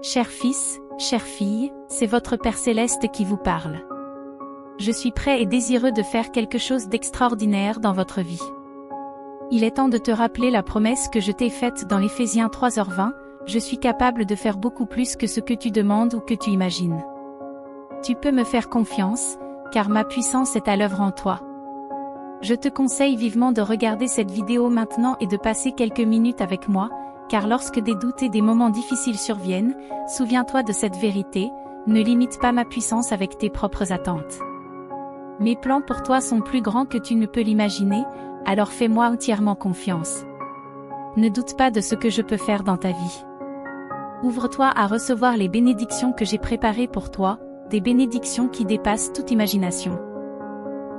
Cher fils, chère fille, c'est votre Père Céleste qui vous parle. Je suis prêt et désireux de faire quelque chose d'extraordinaire dans votre vie. Il est temps de te rappeler la promesse que je t'ai faite dans Éphésiens 3h20, je suis capable de faire beaucoup plus que ce que tu demandes ou que tu imagines. Tu peux me faire confiance, car ma puissance est à l'œuvre en toi. Je te conseille vivement de regarder cette vidéo maintenant et de passer quelques minutes avec moi, car lorsque des doutes et des moments difficiles surviennent, souviens-toi de cette vérité, ne limite pas ma puissance avec tes propres attentes. Mes plans pour toi sont plus grands que tu ne peux l'imaginer, alors fais-moi entièrement confiance. Ne doute pas de ce que je peux faire dans ta vie. Ouvre-toi à recevoir les bénédictions que j'ai préparées pour toi, des bénédictions qui dépassent toute imagination.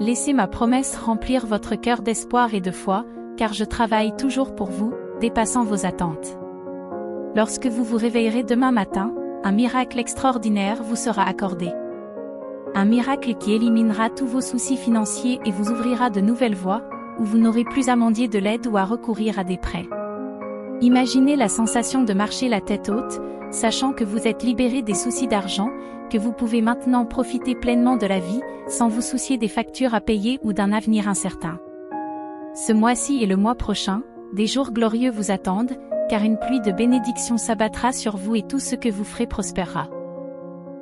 Laissez ma promesse remplir votre cœur d'espoir et de foi, car je travaille toujours pour vous, dépassant vos attentes. Lorsque vous vous réveillerez demain matin, un miracle extraordinaire vous sera accordé. Un miracle qui éliminera tous vos soucis financiers et vous ouvrira de nouvelles voies, où vous n'aurez plus à mendier de l'aide ou à recourir à des prêts. Imaginez la sensation de marcher la tête haute, sachant que vous êtes libéré des soucis d'argent, que vous pouvez maintenant profiter pleinement de la vie, sans vous soucier des factures à payer ou d'un avenir incertain. Ce mois-ci et le mois prochain, des jours glorieux vous attendent, car une pluie de bénédictions s'abattra sur vous et tout ce que vous ferez prospérera.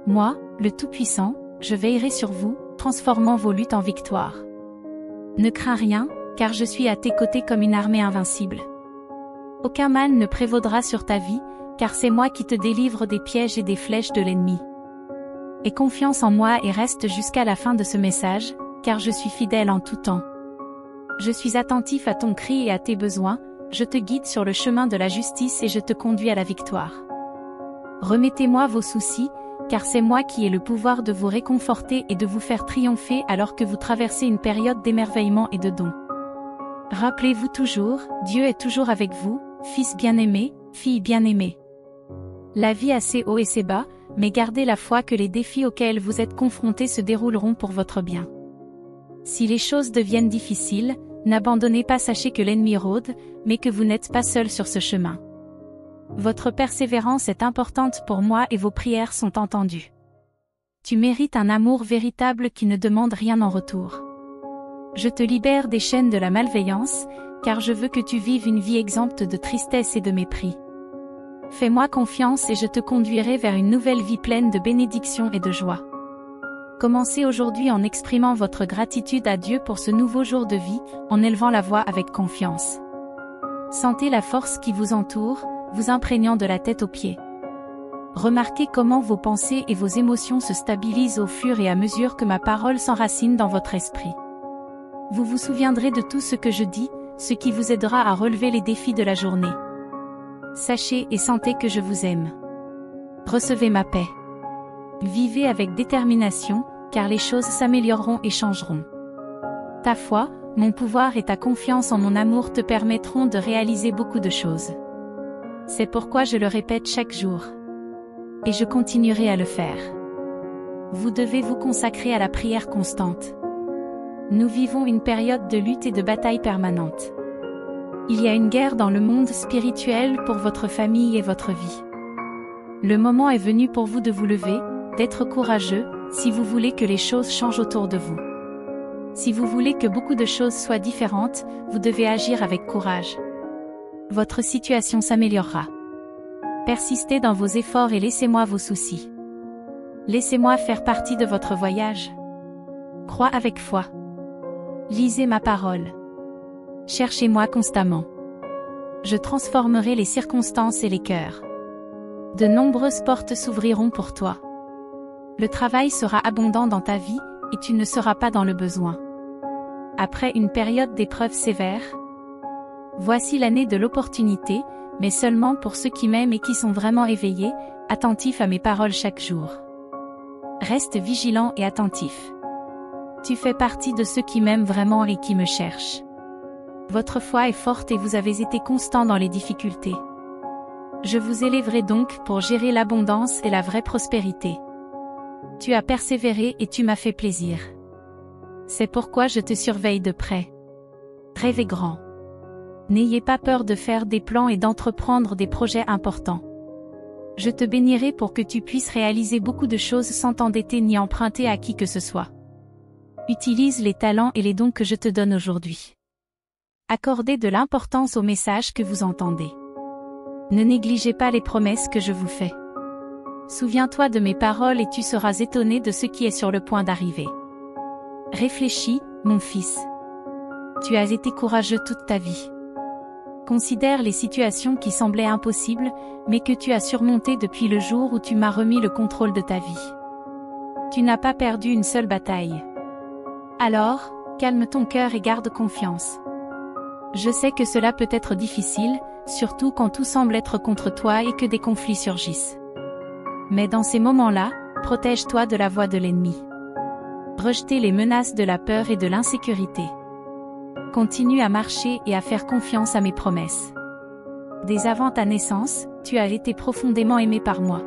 Moi, le Tout-Puissant, je veillerai sur vous, transformant vos luttes en victoire. Ne crains rien, car je suis à tes côtés comme une armée invincible. Aucun mal ne prévaudra sur ta vie, car c'est moi qui te délivre des pièges et des flèches de l'ennemi. Aie confiance en moi et reste jusqu'à la fin de ce message, car je suis fidèle en tout temps. Je suis attentif à ton cri et à tes besoins, je te guide sur le chemin de la justice et je te conduis à la victoire. Remettez-moi vos soucis, car c'est moi qui ai le pouvoir de vous réconforter et de vous faire triompher alors que vous traversez une période d'émerveillement et de don. Rappelez-vous toujours, Dieu est toujours avec vous, fils bien-aimé, fille bien-aimée. La vie a ses hauts et ses bas, mais gardez la foi que les défis auxquels vous êtes confrontés se dérouleront pour votre bien. Si les choses deviennent difficiles, n'abandonnez pas, sachez que l'ennemi rôde, mais que vous n'êtes pas seul sur ce chemin. Votre persévérance est importante pour moi et vos prières sont entendues. Tu mérites un amour véritable qui ne demande rien en retour. Je te libère des chaînes de la malveillance, car je veux que tu vives une vie exempte de tristesse et de mépris. Fais-moi confiance et je te conduirai vers une nouvelle vie pleine de bénédictions et de joie. Commencez aujourd'hui en exprimant votre gratitude à Dieu pour ce nouveau jour de vie, en élevant la voix avec confiance. Sentez la force qui vous entoure, vous imprégnant de la tête aux pieds. Remarquez comment vos pensées et vos émotions se stabilisent au fur et à mesure que ma parole s'enracine dans votre esprit. Vous vous souviendrez de tout ce que je dis, ce qui vous aidera à relever les défis de la journée. Sachez et sentez que je vous aime. Recevez ma paix. Vivez avec détermination, car les choses s'amélioreront et changeront. Ta foi, mon pouvoir et ta confiance en mon amour te permettront de réaliser beaucoup de choses. C'est pourquoi je le répète chaque jour. Et je continuerai à le faire. Vous devez vous consacrer à la prière constante. Nous vivons une période de lutte et de bataille permanente. Il y a une guerre dans le monde spirituel pour votre famille et votre vie. Le moment est venu pour vous de vous lever, d'être courageux, si vous voulez que les choses changent autour de vous. Si vous voulez que beaucoup de choses soient différentes, vous devez agir avec courage. Votre situation s'améliorera. Persistez dans vos efforts et laissez-moi vos soucis. Laissez-moi faire partie de votre voyage. Crois avec foi. Lisez ma parole. Cherchez-moi constamment. Je transformerai les circonstances et les cœurs. De nombreuses portes s'ouvriront pour toi. Le travail sera abondant dans ta vie, et tu ne seras pas dans le besoin. Après une période d'épreuves sévères, voici l'année de l'opportunité, mais seulement pour ceux qui m'aiment et qui sont vraiment éveillés, attentifs à mes paroles chaque jour. Reste vigilant et attentif. Tu fais partie de ceux qui m'aiment vraiment et qui me cherchent. Votre foi est forte et vous avez été constant dans les difficultés. Je vous élèverai donc pour gérer l'abondance et la vraie prospérité. Tu as persévéré et tu m'as fait plaisir. C'est pourquoi je te surveille de près. Rêvez grand. N'ayez pas peur de faire des plans et d'entreprendre des projets importants. Je te bénirai pour que tu puisses réaliser beaucoup de choses sans t'endetter ni emprunter à qui que ce soit. Utilise les talents et les dons que je te donne aujourd'hui. Accordez de l'importance aux messages que vous entendez. Ne négligez pas les promesses que je vous fais. Souviens-toi de mes paroles et tu seras étonné de ce qui est sur le point d'arriver. Réfléchis, mon fils. Tu as été courageux toute ta vie. Considère les situations qui semblaient impossibles, mais que tu as surmontées depuis le jour où tu m'as remis le contrôle de ta vie. Tu n'as pas perdu une seule bataille. Alors, calme ton cœur et garde confiance. Je sais que cela peut être difficile, surtout quand tout semble être contre toi et que des conflits surgissent. Mais dans ces moments-là, protège-toi de la voix de l'ennemi. Rejetez les menaces de la peur et de l'insécurité. Continue à marcher et à faire confiance à mes promesses. Dès avant ta naissance, tu as été profondément aimé par moi.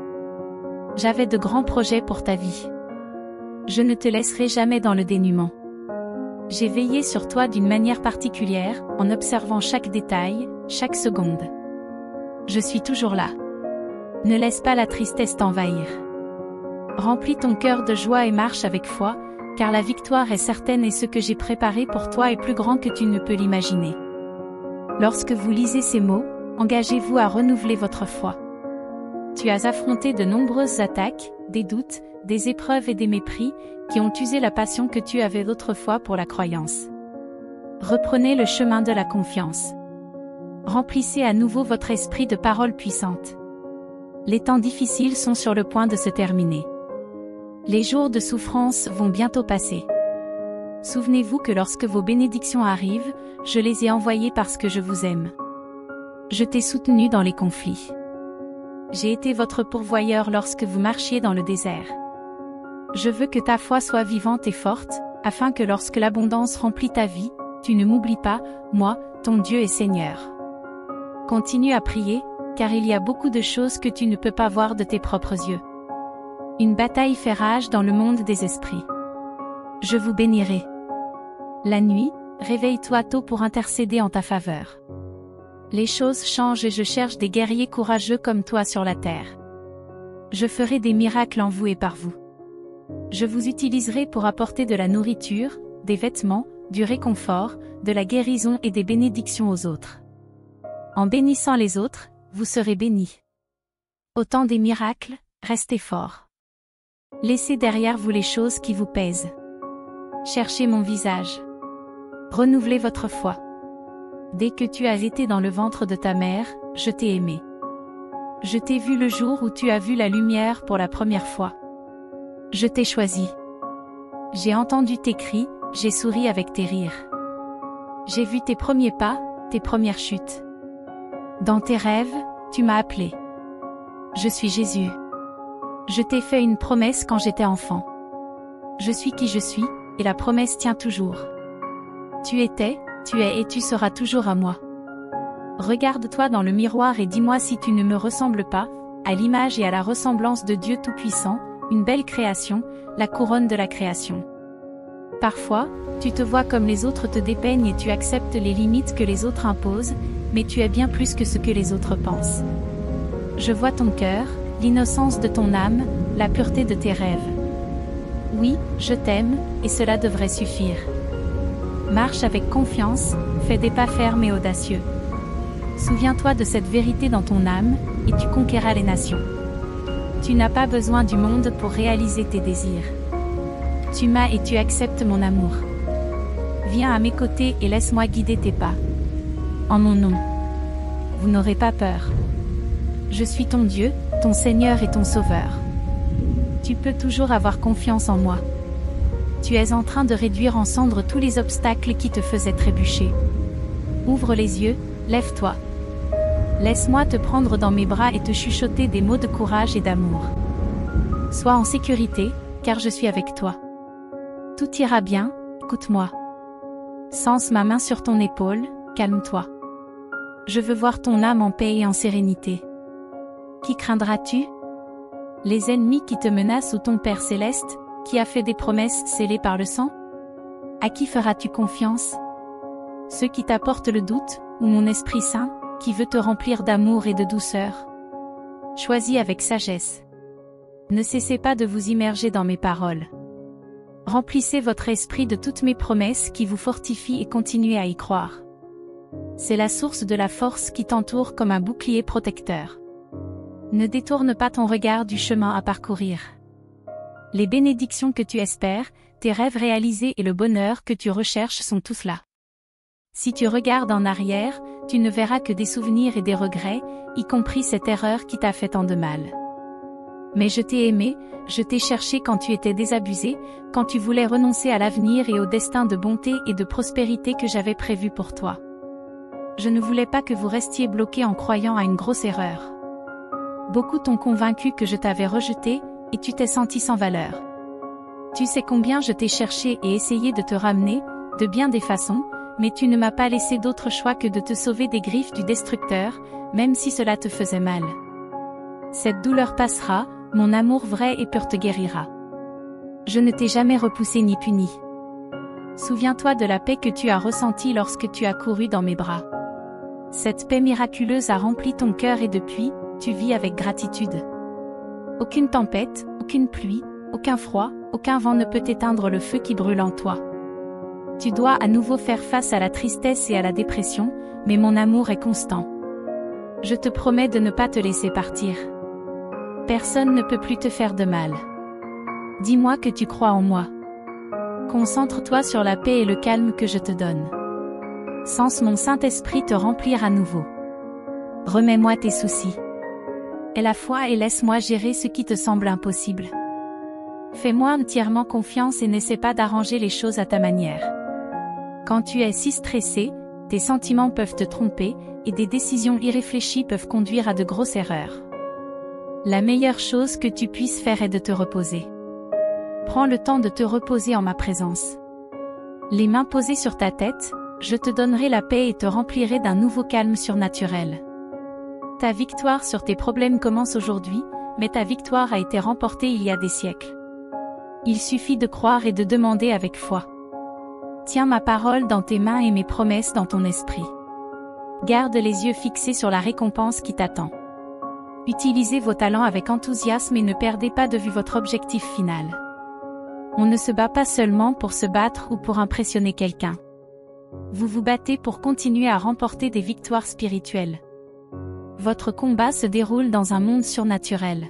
J'avais de grands projets pour ta vie. Je ne te laisserai jamais dans le dénuement. J'ai veillé sur toi d'une manière particulière, en observant chaque détail, chaque seconde. Je suis toujours là. Ne laisse pas la tristesse t'envahir. Remplis ton cœur de joie et marche avec foi, car la victoire est certaine et ce que j'ai préparé pour toi est plus grand que tu ne peux l'imaginer. Lorsque vous lisez ces mots, engagez-vous à renouveler votre foi. Tu as affronté de nombreuses attaques, des doutes, des épreuves et des mépris, qui ont usé la passion que tu avais autrefois pour la croyance. Reprenez le chemin de la confiance. Remplissez à nouveau votre esprit de paroles puissantes. Les temps difficiles sont sur le point de se terminer. Les jours de souffrance vont bientôt passer. Souvenez-vous que lorsque vos bénédictions arrivent, je les ai envoyées parce que je vous aime. Je t'ai soutenu dans les conflits. J'ai été votre pourvoyeur lorsque vous marchiez dans le désert. Je veux que ta foi soit vivante et forte, afin que lorsque l'abondance remplit ta vie, tu ne m'oublies pas, moi, ton Dieu et Seigneur. Continue à prier, car il y a beaucoup de choses que tu ne peux pas voir de tes propres yeux. Une bataille fait rage dans le monde des esprits. Je vous bénirai. La nuit, réveille-toi tôt pour intercéder en ta faveur. Les choses changent et je cherche des guerriers courageux comme toi sur la terre. Je ferai des miracles en vous et par vous. Je vous utiliserai pour apporter de la nourriture, des vêtements, du réconfort, de la guérison et des bénédictions aux autres. En bénissant les autres, vous serez bénis. Au temps des miracles, restez forts. Laissez derrière vous les choses qui vous pèsent. Cherchez mon visage. Renouvelez votre foi. Dès que tu as été dans le ventre de ta mère, je t'ai aimé. Je t'ai vu le jour où tu as vu la lumière pour la première fois. Je t'ai choisi. J'ai entendu tes cris, j'ai souri avec tes rires. J'ai vu tes premiers pas, tes premières chutes. Dans tes rêves, tu m'as appelé. Je suis Jésus. Je t'ai fait une promesse quand j'étais enfant. Je suis qui je suis, et la promesse tient toujours. Tu étais, tu es et tu seras toujours à moi. Regarde-toi dans le miroir et dis-moi si tu ne me ressembles pas, à l'image et à la ressemblance de Dieu Tout-Puissant, une belle création, la couronne de la création. Parfois, tu te vois comme les autres te dépeignent et tu acceptes les limites que les autres imposent, mais tu es bien plus que ce que les autres pensent. Je vois ton cœur, l'innocence de ton âme, la pureté de tes rêves. Oui, je t'aime, et cela devrait suffire. Marche avec confiance, fais des pas fermes et audacieux. Souviens-toi de cette vérité dans ton âme, et tu conquéras les nations. Tu n'as pas besoin du monde pour réaliser tes désirs. Tu m'as et tu acceptes mon amour. Viens à mes côtés et laisse-moi guider tes pas. En mon nom. Vous n'aurez pas peur. Je suis ton Dieu, ton Seigneur et ton Sauveur. Tu peux toujours avoir confiance en moi. Tu es en train de réduire en cendres tous les obstacles qui te faisaient trébucher. Ouvre les yeux, lève-toi. Laisse-moi te prendre dans mes bras et te chuchoter des mots de courage et d'amour. Sois en sécurité, car je suis avec toi. Tout ira bien, écoute-moi. Sens ma main sur ton épaule, calme-toi. Je veux voir ton âme en paix et en sérénité. Qui craindras-tu? Les ennemis qui te menacent ou ton Père céleste, qui a fait des promesses scellées par le sang? À qui feras-tu confiance? Ceux qui t'apportent le doute, ou mon Esprit Saint, qui veut te remplir d'amour et de douceur? Choisis avec sagesse. Ne cessez pas de vous immerger dans mes paroles. Remplissez votre esprit de toutes mes promesses qui vous fortifient et continuez à y croire. C'est la source de la force qui t'entoure comme un bouclier protecteur. Ne détourne pas ton regard du chemin à parcourir. Les bénédictions que tu espères, tes rêves réalisés et le bonheur que tu recherches sont tous là. Si tu regardes en arrière, tu ne verras que des souvenirs et des regrets, y compris cette erreur qui t'a fait tant de mal. Mais je t'ai aimé, je t'ai cherché quand tu étais désabusé, quand tu voulais renoncer à l'avenir et au destin de bonté et de prospérité que j'avais prévu pour toi. Je ne voulais pas que vous restiez bloqué en croyant à une grosse erreur. Beaucoup t'ont convaincu que je t'avais rejeté, et tu t'es senti sans valeur. Tu sais combien je t'ai cherché et essayé de te ramener, de bien des façons, mais tu ne m'as pas laissé d'autre choix que de te sauver des griffes du destructeur, même si cela te faisait mal. Cette douleur passera, mon amour vrai et pur te guérira. Je ne t'ai jamais repoussé ni puni. Souviens-toi de la paix que tu as ressentie lorsque tu as couru dans mes bras. Cette paix miraculeuse a rempli ton cœur et depuis, tu vis avec gratitude. Aucune tempête, aucune pluie, aucun froid, aucun vent ne peut éteindre le feu qui brûle en toi. Tu dois à nouveau faire face à la tristesse et à la dépression, mais mon amour est constant. Je te promets de ne pas te laisser partir. Personne ne peut plus te faire de mal. Dis-moi que tu crois en moi. Concentre-toi sur la paix et le calme que je te donne. Sens mon Saint-Esprit te remplir à nouveau. Remets-moi tes soucis. Aie la foi et laisse-moi gérer ce qui te semble impossible. Fais-moi entièrement confiance et n'essaie pas d'arranger les choses à ta manière. Quand tu es si stressé, tes sentiments peuvent te tromper, et des décisions irréfléchies peuvent conduire à de grosses erreurs. La meilleure chose que tu puisses faire est de te reposer. Prends le temps de te reposer en ma présence. Les mains posées sur ta tête, je te donnerai la paix et te remplirai d'un nouveau calme surnaturel. Ta victoire sur tes problèmes commence aujourd'hui, mais ta victoire a été remportée il y a des siècles. Il suffit de croire et de demander avec foi. Tiens ma parole dans tes mains et mes promesses dans ton esprit. Garde les yeux fixés sur la récompense qui t'attend. Utilisez vos talents avec enthousiasme et ne perdez pas de vue votre objectif final. On ne se bat pas seulement pour se battre ou pour impressionner quelqu'un. Vous vous battez pour continuer à remporter des victoires spirituelles. Votre combat se déroule dans un monde surnaturel.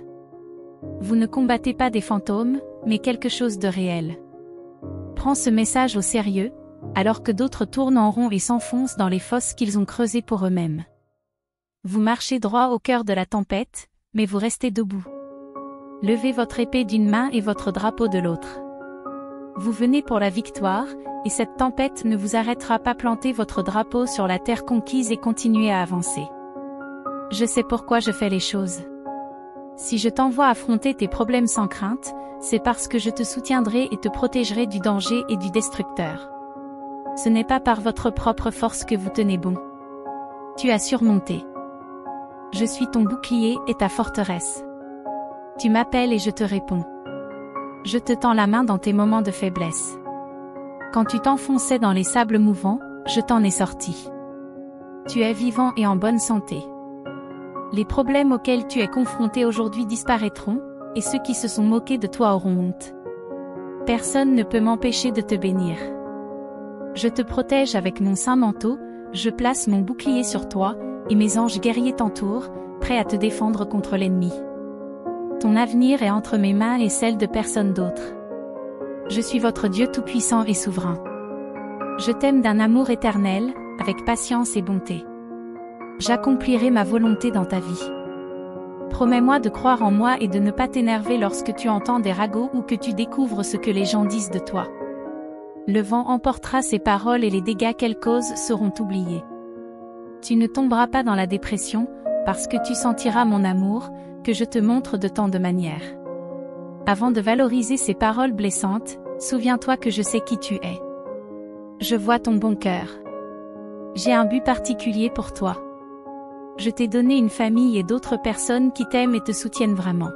Vous ne combattez pas des fantômes, mais quelque chose de réel. Prends ce message au sérieux, alors que d'autres tournent en rond et s'enfoncent dans les fosses qu'ils ont creusées pour eux-mêmes. Vous marchez droit au cœur de la tempête, mais vous restez debout. Levez votre épée d'une main et votre drapeau de l'autre. Vous venez pour la victoire, et cette tempête ne vous arrêtera pas. Plantez votre drapeau sur la terre conquise et continuez à avancer. Je sais pourquoi je fais les choses. Si je t'envoie affronter tes problèmes sans crainte, c'est parce que je te soutiendrai et te protégerai du danger et du destructeur. Ce n'est pas par votre propre force que vous tenez bon. Tu as surmonté. Je suis ton bouclier et ta forteresse. Tu m'appelles et je te réponds. Je te tends la main dans tes moments de faiblesse. Quand tu t'enfonçais dans les sables mouvants, je t'en ai sorti. Tu es vivant et en bonne santé. Les problèmes auxquels tu es confronté aujourd'hui disparaîtront, et ceux qui se sont moqués de toi auront honte. Personne ne peut m'empêcher de te bénir. Je te protège avec mon saint manteau, je place mon bouclier sur toi, et mes anges guerriers t'entourent, prêts à te défendre contre l'ennemi. Ton avenir est entre mes mains et celles de personne d'autre. Je suis votre Dieu tout-puissant et souverain. Je t'aime d'un amour éternel, avec patience et bonté. J'accomplirai ma volonté dans ta vie. Promets-moi de croire en moi et de ne pas t'énerver lorsque tu entends des ragots ou que tu découvres ce que les gens disent de toi. Le vent emportera ses paroles et les dégâts qu'elles causent seront oubliés. Tu ne tomberas pas dans la dépression, parce que tu sentiras mon amour, que je te montre de tant de manières. Avant de valoriser ces paroles blessantes, souviens-toi que je sais qui tu es. Je vois ton bon cœur. J'ai un but particulier pour toi. Je t'ai donné une famille et d'autres personnes qui t'aiment et te soutiennent vraiment.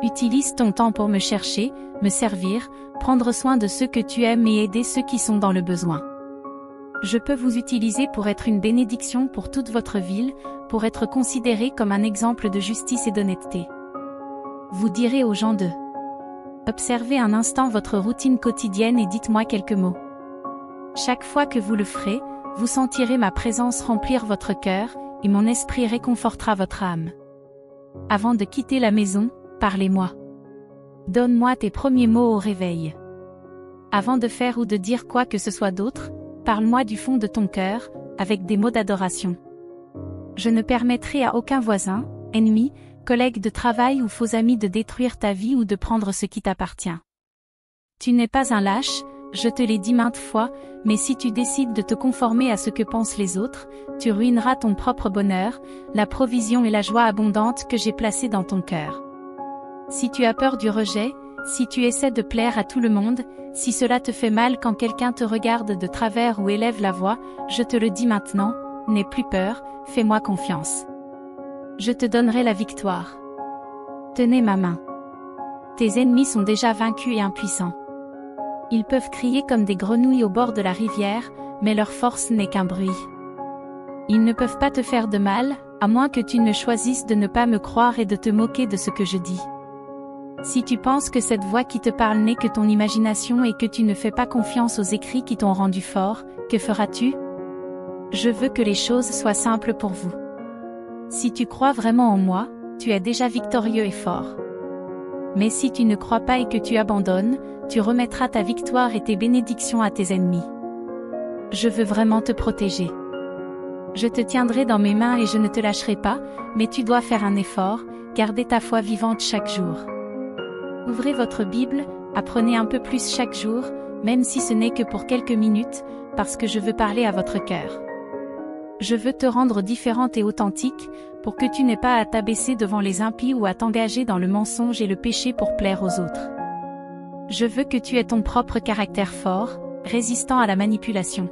Utilise ton temps pour me chercher, me servir, prendre soin de ceux que tu aimes et aider ceux qui sont dans le besoin. Je peux vous utiliser pour être une bénédiction pour toute votre ville, pour être considéré comme un exemple de justice et d'honnêteté. Vous direz aux gens de observez un instant votre routine quotidienne et dites-moi quelques mots. Chaque fois que vous le ferez, vous sentirez ma présence remplir votre cœur, et mon esprit réconfortera votre âme. Avant de quitter la maison, parlez-moi. Donne-moi tes premiers mots au réveil. Avant de faire ou de dire quoi que ce soit d'autre, parle-moi du fond de ton cœur, avec des mots d'adoration. Je ne permettrai à aucun voisin, ennemi, collègue de travail ou faux ami de détruire ta vie ou de prendre ce qui t'appartient. Tu n'es pas un lâche, je te l'ai dit maintes fois, mais si tu décides de te conformer à ce que pensent les autres, tu ruineras ton propre bonheur, la provision et la joie abondante que j'ai placée dans ton cœur. Si tu as peur du rejet, si tu essaies de plaire à tout le monde, si cela te fait mal quand quelqu'un te regarde de travers ou élève la voix, je te le dis maintenant, n'aie plus peur, fais-moi confiance. Je te donnerai la victoire. Tenez ma main. Tes ennemis sont déjà vaincus et impuissants. Ils peuvent crier comme des grenouilles au bord de la rivière, mais leur force n'est qu'un bruit. Ils ne peuvent pas te faire de mal, à moins que tu ne choisisses de ne pas me croire et de te moquer de ce que je dis. Si tu penses que cette voix qui te parle n'est que ton imagination et que tu ne fais pas confiance aux écrits qui t'ont rendu fort, que feras-tu? Je veux que les choses soient simples pour vous. Si tu crois vraiment en moi, tu es déjà victorieux et fort. Mais si tu ne crois pas et que tu abandonnes, tu remettras ta victoire et tes bénédictions à tes ennemis. Je veux vraiment te protéger. Je te tiendrai dans mes mains et je ne te lâcherai pas, mais tu dois faire un effort, garder ta foi vivante chaque jour. Ouvrez votre Bible, apprenez un peu plus chaque jour, même si ce n'est que pour quelques minutes, parce que je veux parler à votre cœur. Je veux te rendre différente et authentique, pour que tu n'aies pas à t'abaisser devant les impies ou à t'engager dans le mensonge et le péché pour plaire aux autres. Je veux que tu aies ton propre caractère fort, résistant à la manipulation.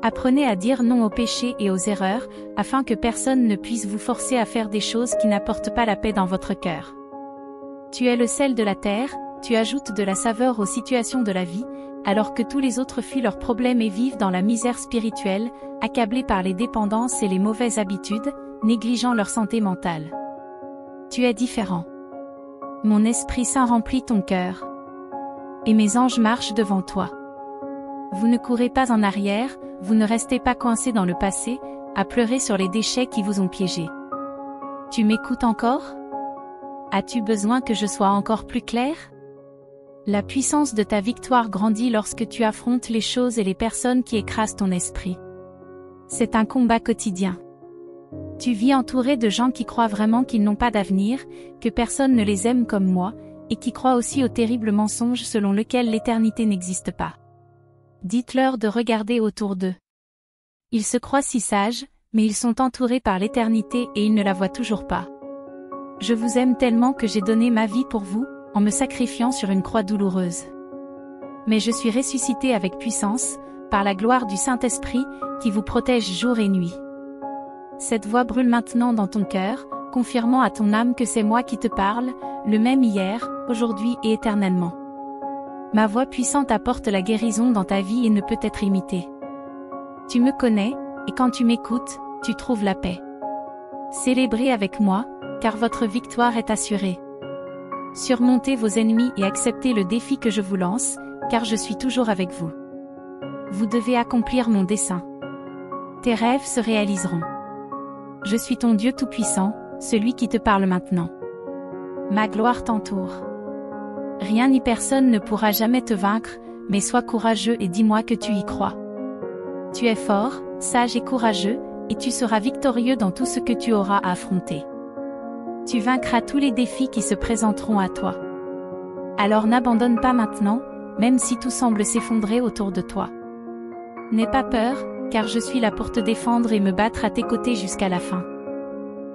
Apprenez à dire non au péché et aux erreurs, afin que personne ne puisse vous forcer à faire des choses qui n'apportent pas la paix dans votre cœur. Tu es le sel de la terre, tu ajoutes de la saveur aux situations de la vie, alors que tous les autres fuient leurs problèmes et vivent dans la misère spirituelle, accablés par les dépendances et les mauvaises habitudes, négligeant leur santé mentale. Tu es différent. Mon Esprit Saint remplit ton cœur. Et mes anges marchent devant toi. Vous ne courez pas en arrière, vous ne restez pas coincés dans le passé, à pleurer sur les déchets qui vous ont piégé. Tu m'écoutes encore? As-tu besoin que je sois encore plus clair? La puissance de ta victoire grandit lorsque tu affrontes les choses et les personnes qui écrasent ton esprit. C'est un combat quotidien. Tu vis entouré de gens qui croient vraiment qu'ils n'ont pas d'avenir, que personne ne les aime comme moi, et qui croient aussi au terrible mensonge selon lequel l'éternité n'existe pas. Dites-leur de regarder autour d'eux. Ils se croient si sages, mais ils sont entourés par l'éternité et ils ne la voient toujours pas. Je vous aime tellement que j'ai donné ma vie pour vous, en me sacrifiant sur une croix douloureuse. Mais je suis ressuscité avec puissance, par la gloire du Saint-Esprit, qui vous protège jour et nuit. Cette voix brûle maintenant dans ton cœur, confirmant à ton âme que c'est moi qui te parle, le même hier, aujourd'hui et éternellement. Ma voix puissante apporte la guérison dans ta vie et ne peut être imitée. Tu me connais, et quand tu m'écoutes, tu trouves la paix. Célébrez avec moi, car votre victoire est assurée. Surmontez vos ennemis et acceptez le défi que je vous lance, car je suis toujours avec vous. Vous devez accomplir mon dessein. Tes rêves se réaliseront. Je suis ton Dieu Tout-Puissant, celui qui te parle maintenant. Ma gloire t'entoure. Rien ni personne ne pourra jamais te vaincre, mais sois courageux et dis-moi que tu y crois. Tu es fort, sage et courageux, et tu seras victorieux dans tout ce que tu auras à affronter. Tu vaincras tous les défis qui se présenteront à toi. Alors n'abandonne pas maintenant, même si tout semble s'effondrer autour de toi. N'aie pas peur, car je suis là pour te défendre et me battre à tes côtés jusqu'à la fin.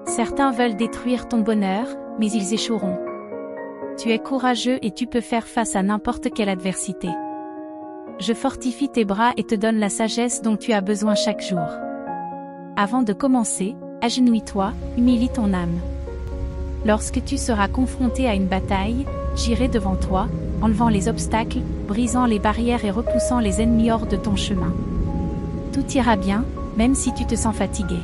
Certains veulent détruire ton bonheur, mais ils échoueront. Tu es courageux et tu peux faire face à n'importe quelle adversité. Je fortifie tes bras et te donne la sagesse dont tu as besoin chaque jour. Avant de commencer, agenouille-toi, humilie ton âme. Lorsque tu seras confronté à une bataille, j'irai devant toi, enlevant les obstacles, brisant les barrières et repoussant les ennemis hors de ton chemin. Tout ira bien, même si tu te sens fatigué.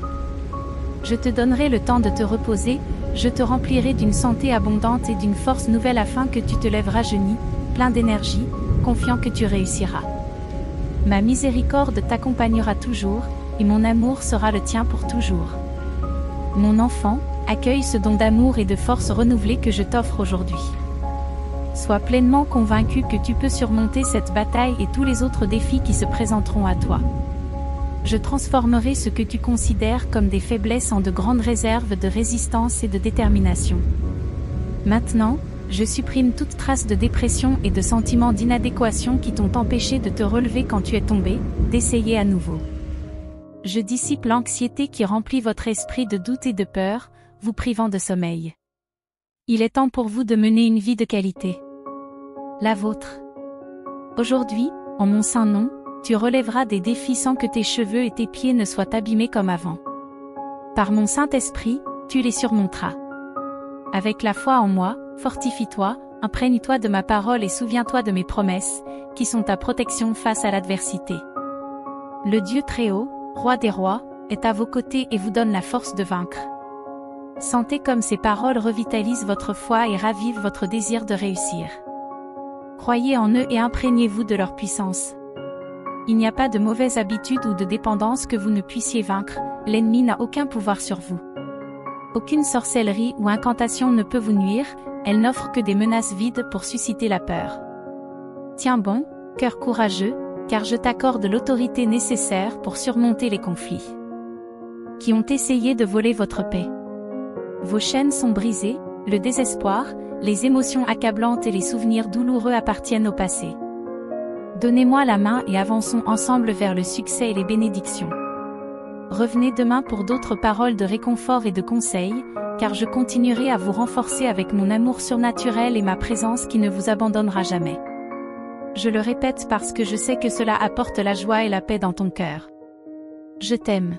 Je te donnerai le temps de te reposer, je te remplirai d'une santé abondante et d'une force nouvelle afin que tu te lèves rajeuni, plein d'énergie, confiant que tu réussiras. Ma miséricorde t'accompagnera toujours, et mon amour sera le tien pour toujours. Mon enfant, accueille ce don d'amour et de force renouvelée que je t'offre aujourd'hui. Sois pleinement convaincu que tu peux surmonter cette bataille et tous les autres défis qui se présenteront à toi. Je transformerai ce que tu considères comme des faiblesses en de grandes réserves de résistance et de détermination. Maintenant, je supprime toute trace de dépression et de sentiments d'inadéquation qui t'ont empêché de te relever quand tu es tombé, d'essayer à nouveau. Je dissipe l'anxiété qui remplit votre esprit de doute et de peur, vous privant de sommeil. Il est temps pour vous de mener une vie de qualité. La vôtre. Aujourd'hui, en mon saint nom, tu relèveras des défis sans que tes cheveux et tes pieds ne soient abîmés comme avant. Par mon Saint-Esprit, tu les surmonteras. Avec la foi en moi, fortifie-toi, imprègne-toi de ma parole et souviens-toi de mes promesses, qui sont ta protection face à l'adversité. Le Dieu Très-Haut, Roi des rois, est à vos côtés et vous donne la force de vaincre. Sentez comme ces paroles revitalisent votre foi et ravivent votre désir de réussir. Croyez en eux et imprégnez-vous de leur puissance. Il n'y a pas de mauvaise habitude ou de dépendance que vous ne puissiez vaincre, l'ennemi n'a aucun pouvoir sur vous. Aucune sorcellerie ou incantation ne peut vous nuire, elle n'offre que des menaces vides pour susciter la peur. Tiens bon, cœur courageux, car je t'accorde l'autorité nécessaire pour surmonter les conflits qui ont essayé de voler votre paix. Vos chaînes sont brisées, le désespoir, les émotions accablantes et les souvenirs douloureux appartiennent au passé. Donnez-moi la main et avançons ensemble vers le succès et les bénédictions. Revenez demain pour d'autres paroles de réconfort et de conseils, car je continuerai à vous renforcer avec mon amour surnaturel et ma présence qui ne vous abandonnera jamais. Je le répète parce que je sais que cela apporte la joie et la paix dans ton cœur. Je t'aime.